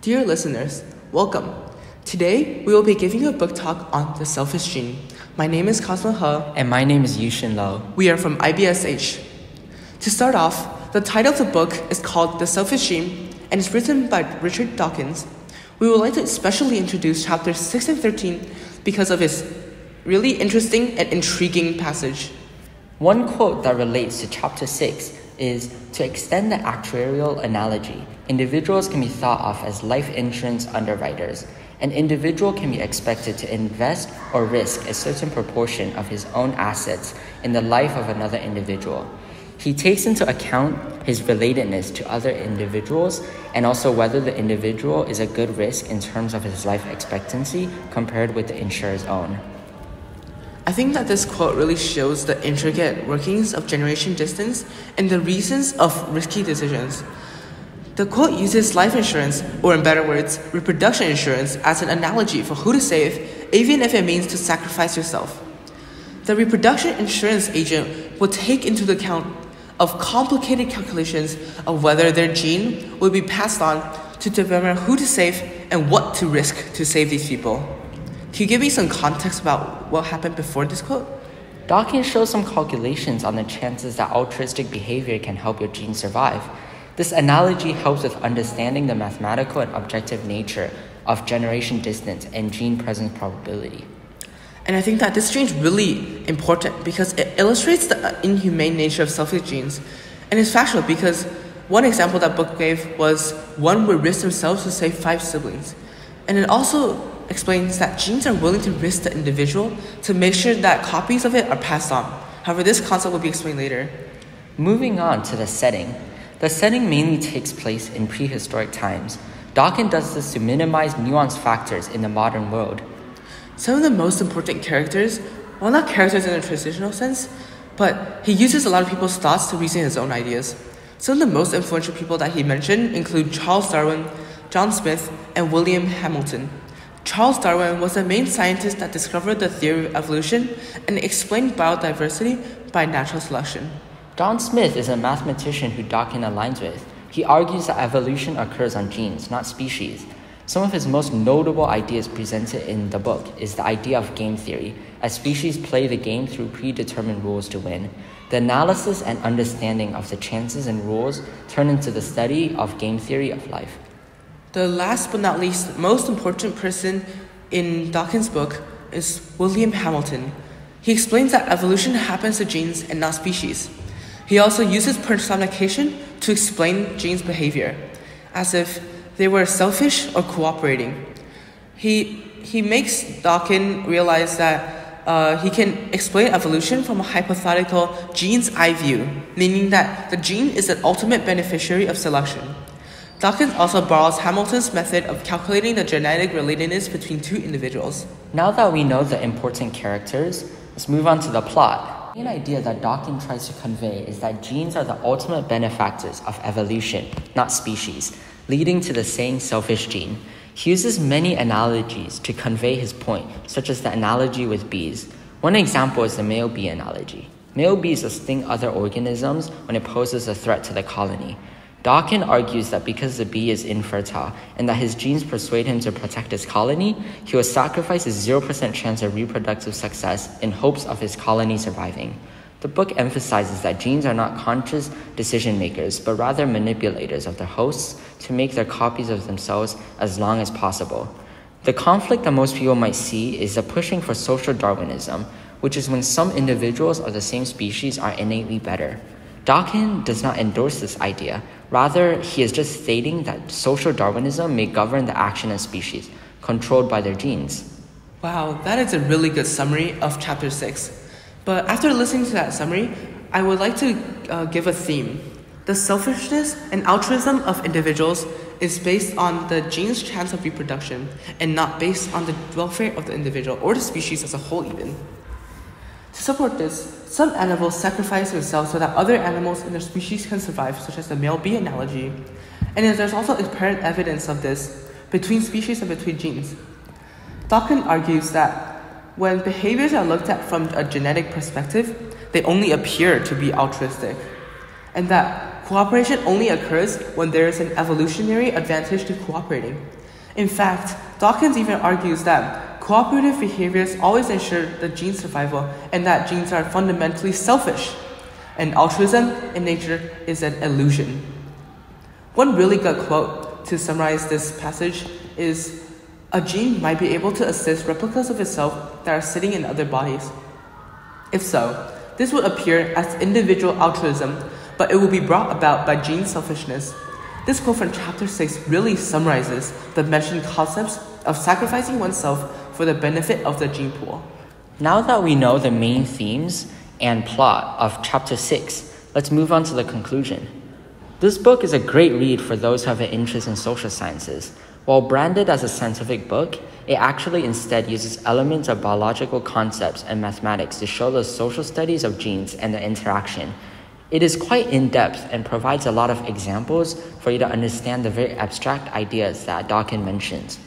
Dear listeners, welcome. Today, we will be giving you a book talk on the selfish gene. My name is Cosmo He. And my name is Yushin Lo. We are from IBSH. To start off, the title of the book is called The Selfish Gene and is written by Richard Dawkins. We would like to especially introduce chapters 6 and 13 because of its really interesting and intriguing passage. One quote that relates to chapter 6 is, to extend the actuarial analogy, individuals can be thought of as life insurance underwriters. An individual can be expected to invest or risk a certain proportion of his own assets in the life of another individual. He takes into account his relatedness to other individuals and also whether the individual is a good risk in terms of his life expectancy compared with the insurer's own. I think that this quote really shows the intricate workings of generation distance and the reasons of risky decisions. The quote uses life insurance, or in better words, reproduction insurance, as an analogy for who to save, even if it means to sacrifice yourself. The reproduction insurance agent will take into account of complicated calculations of whether their gene will be passed on to determine who to save and what to risk to save these people. Can you give me some context about what happened before this quote? Dawkins shows some calculations on the chances that altruistic behavior can help your gene survive. This analogy helps with understanding the mathematical and objective nature of generation distance and gene presence probability. And I think that this gene is really important because it illustrates the inhumane nature of selfish genes. And it's factual because one example that book gave was one would risk themselves to save 5 siblings. And it also explains that genes are willing to risk the individual to make sure that copies of it are passed on. However, this concept will be explained later. Moving on to the setting. The setting mainly takes place in prehistoric times. Dawkins does this to minimize nuanced factors in the modern world. Some of the most important characters, well, not characters in a traditional sense, but he uses a lot of people's thoughts to reason his own ideas. Some of the most influential people that he mentioned include Charles Darwin, John Smith, and William Hamilton. Charles Darwin was the main scientist that discovered the theory of evolution and explained biodiversity by natural selection. John Smith is a mathematician who Dawkins aligns with. He argues that evolution occurs on genes, not species. Some of his most notable ideas presented in the book is the idea of game theory, as species play the game through predetermined rules to win. The analysis and understanding of the chances and rules turn into the study of game theory of life. The last but not least most important person in Dawkins' book is William Hamilton. He explains that evolution happens to genes and not species. He also uses personification to explain genes' behavior, as if they were selfish or cooperating. He makes Dawkins realize that he can explain evolution from a hypothetical gene's eye view, meaning that the gene is the ultimate beneficiary of selection. Dawkins also borrows Hamilton's method of calculating the genetic relatedness between two individuals. Now that we know the important characters, let's move on to the plot. The main idea that Dawkins tries to convey is that genes are the ultimate benefactors of evolution, not species, leading to the saying selfish gene. He uses many analogies to convey his point, such as the analogy with bees. One example is the male bee analogy. Male bees will sting other organisms when it poses a threat to the colony. Dawkins argues that because the bee is infertile and that his genes persuade him to protect his colony, he will sacrifice his 0% chance of reproductive success in hopes of his colony surviving. The book emphasizes that genes are not conscious decision makers, but rather manipulators of their hosts to make their copies of themselves as long as possible. The conflict that most people might see is the pushing for social Darwinism, which is when some individuals of the same species are innately better. Dawkins does not endorse this idea. Rather, he is just stating that social Darwinism may govern the action of species, controlled by their genes. Wow, that is a really good summary of chapter 6. But after listening to that summary, I would like to give a theme. The selfishness and altruism of individuals is based on the gene's chance of reproduction and not based on the welfare of the individual or the species as a whole even. To support this, some animals sacrifice themselves so that other animals in their species can survive, such as the male bee analogy. And there's also apparent evidence of this between species and between genes. Dawkins argues that when behaviors are looked at from a genetic perspective, they only appear to be altruistic, and that cooperation only occurs when there is an evolutionary advantage to cooperating. In fact, Dawkins even argues that cooperative behaviors always ensure the gene's survival and that genes are fundamentally selfish, and altruism in nature is an illusion. One really good quote to summarize this passage is, "A gene might be able to assist replicas of itself that are sitting in other bodies. If so, this would appear as individual altruism, but it will be brought about by gene selfishness." This quote from chapter 6 really summarizes the mentioned concepts of sacrificing oneself for the benefit of the gene pool. Now that we know the main themes and plot of chapter 6, let's move on to the conclusion. This book is a great read for those who have an interest in social sciences. While branded as a scientific book, it actually instead uses elements of biological concepts and mathematics to show the social studies of genes and their interaction. It is quite in-depth and provides a lot of examples for you to understand the very abstract ideas that Dawkins mentions.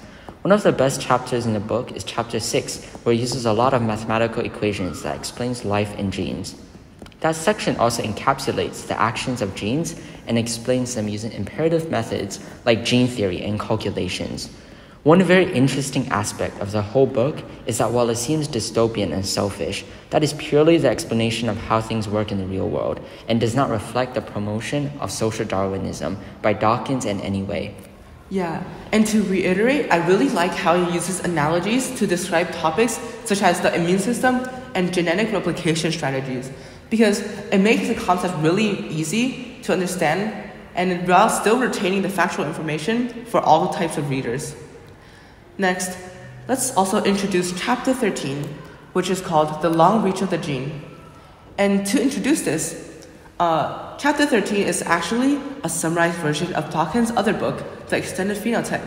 One of the best chapters in the book is chapter 6, where it uses a lot of mathematical equations that explains life in genes. That section also encapsulates the actions of genes and explains them using imperative methods like gene theory and calculations. One very interesting aspect of the whole book is that while it seems dystopian and selfish, that is purely the explanation of how things work in the real world and does not reflect the promotion of social Darwinism by Dawkins in any way. Yeah, and to reiterate, I really like how he uses analogies to describe topics such as the immune system and genetic replication strategies, because it makes the concept really easy to understand and while still retaining the factual information for all types of readers. Next, let's also introduce chapter 13, which is called The Long Reach of the Gene. And to introduce this, chapter 13 is actually a summarized version of Dawkins' other book, The Extended Phenotype.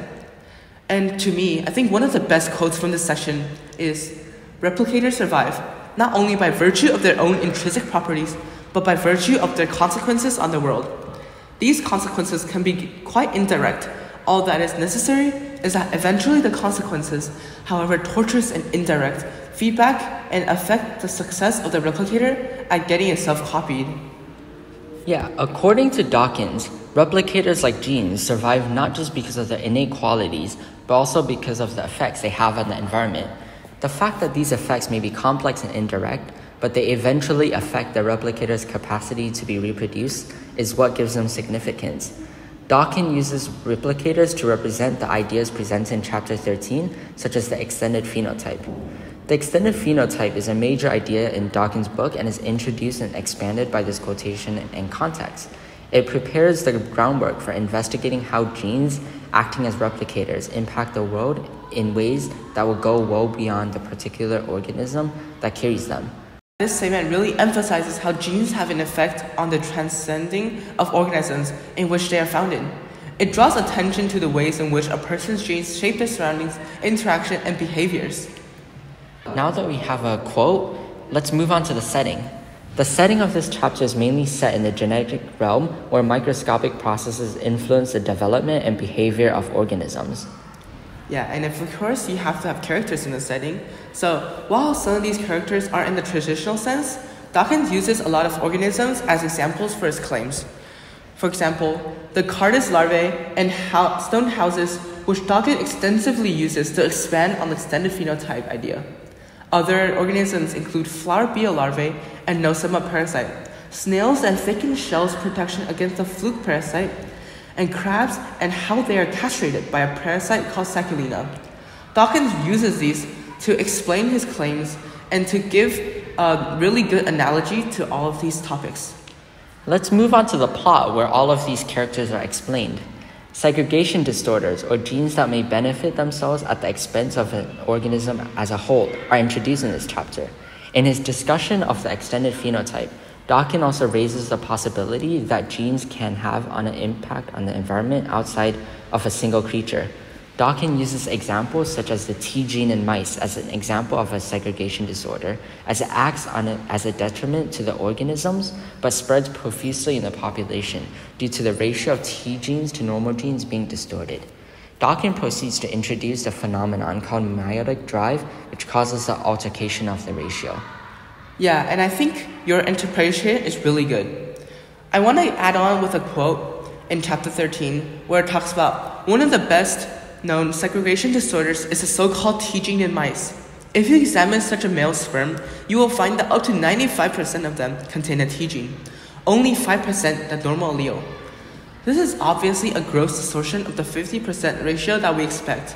And to me, I think one of the best quotes from this section is, "Replicators survive, not only by virtue of their own intrinsic properties, but by virtue of their consequences on the world. These consequences can be quite indirect. All that is necessary is that eventually the consequences, however tortuous and indirect, feedback and affect the success of the replicator at getting itself copied." Yeah, according to Dawkins, replicators like genes survive not just because of their innate qualities, but also because of the effects they have on the environment. The fact that these effects may be complex and indirect, but they eventually affect the replicator's capacity to be reproduced, is what gives them significance. Dawkins uses replicators to represent the ideas presented in chapter 13, such as the extended phenotype. The extended phenotype is a major idea in Dawkins' book and is introduced and expanded by this quotation and context. It prepares the groundwork for investigating how genes acting as replicators impact the world in ways that will go well beyond the particular organism that carries them. This statement really emphasizes how genes have an effect on the transcending of organisms in which they are found in. It draws attention to the ways in which a person's genes shape their surroundings, interaction, and behaviors. Now that we have a quote, let's move on to the setting. The setting of this chapter is mainly set in the genetic realm, where microscopic processes influence the development and behavior of organisms. Yeah, and of course you have to have characters in the setting. So while some of these characters are in the traditional sense, Dawkins uses a lot of organisms as examples for his claims. For example, the Cardus larvae and stone houses, which Dawkins extensively uses to expand on the extended phenotype idea. Other organisms include flower beetle larvae and nosema parasite, snails that thicken shells protection against the fluke parasite, and crabs and how they are castrated by a parasite called Sacculina. Dawkins uses these to explain his claims and to give a really good analogy to all of these topics. Let's move on to the plot where all of these characters are explained. Segregation disorders, or genes that may benefit themselves at the expense of an organism as a whole, are introduced in this chapter. In his discussion of the extended phenotype, Dawkins also raises the possibility that genes can have an impact on the environment outside of a single creature. Dawkins uses examples such as the T gene in mice as an example of a segregation disorder, as it acts on it as a detriment to the organisms, but spreads profusely in the population due to the ratio of T genes to normal genes being distorted. Dawkins proceeds to introduce the phenomenon called meiotic drive, which causes the altercation of the ratio. Yeah, and I think your interpretation is really good. I want to add on with a quote in chapter 13 where it talks about one of the best known segregation disorders is the so-called T gene in mice. If you examine such a male sperm, you will find that up to 95% of them contain a T gene, only 5% the normal allele. This is obviously a gross distortion of the 50% ratio that we expect.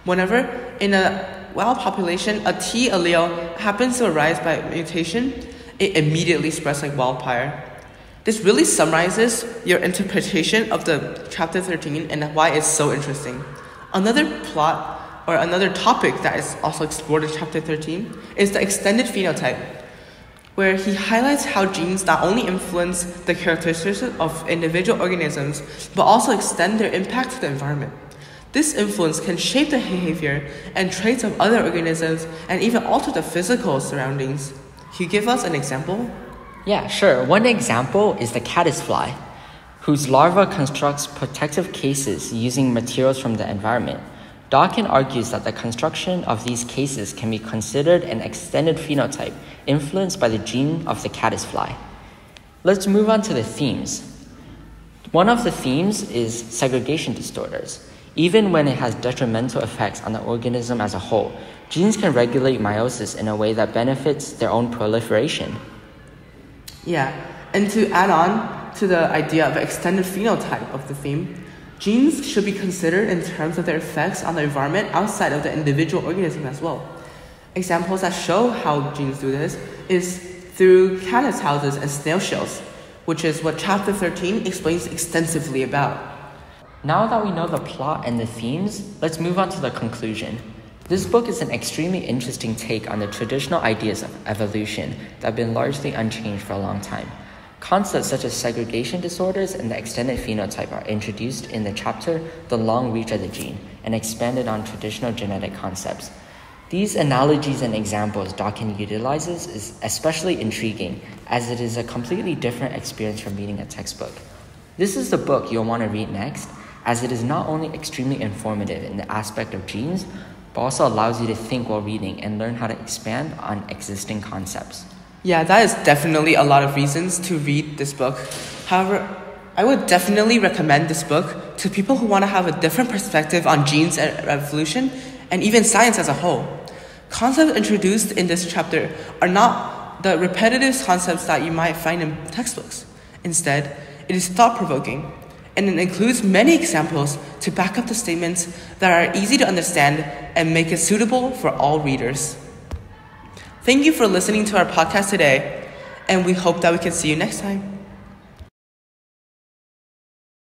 Whenever in a wild population a T allele happens to arise by mutation, it immediately spreads like wildfire. This really summarizes your interpretation of the chapter 13 and why it's so interesting. Another plot or another topic that is also explored in chapter 13 is the extended phenotype, where he highlights how genes not only influence the characteristics of individual organisms, but also extend their impact to the environment. This influence can shape the behavior and traits of other organisms and even alter the physical surroundings. Can you give us an example? Yeah, sure. One example is the caddisfly, whose larva constructs protective cases using materials from the environment. Dawkins argues that the construction of these cases can be considered an extended phenotype influenced by the gene of the caddisfly. Let's move on to the themes. One of the themes is segregation disorders. Even when it has detrimental effects on the organism as a whole, genes can regulate meiosis in a way that benefits their own proliferation. Yeah, and to add on to the idea of extended phenotype of the theme, genes should be considered in terms of their effects on the environment outside of the individual organism as well. Examples that show how genes do this is through caddis houses and snail shells, which is what chapter 13 explains extensively about. Now that we know the plot and the themes, let's move on to the conclusion. This book is an extremely interesting take on the traditional ideas of evolution that have been largely unchanged for a long time. Concepts such as segregation disorders and the extended phenotype are introduced in the chapter The Long Reach of the Gene and expanded on traditional genetic concepts. These analogies and examples Dawkins utilizes is especially intriguing as it is a completely different experience from reading a textbook. This is the book you'll want to read next, as it is not only extremely informative in the aspect of genes, but also allows you to think while reading and learn how to expand on existing concepts. Yeah, that is definitely a lot of reasons to read this book. However, I would definitely recommend this book to people who want to have a different perspective on genes and evolution, and even science as a whole. Concepts introduced in this chapter are not the repetitive concepts that you might find in textbooks. Instead, it is thought-provoking, and it includes many examples to back up the statements that are easy to understand and make it suitable for all readers. Thank you for listening to our podcast today, and we hope that we can see you next time.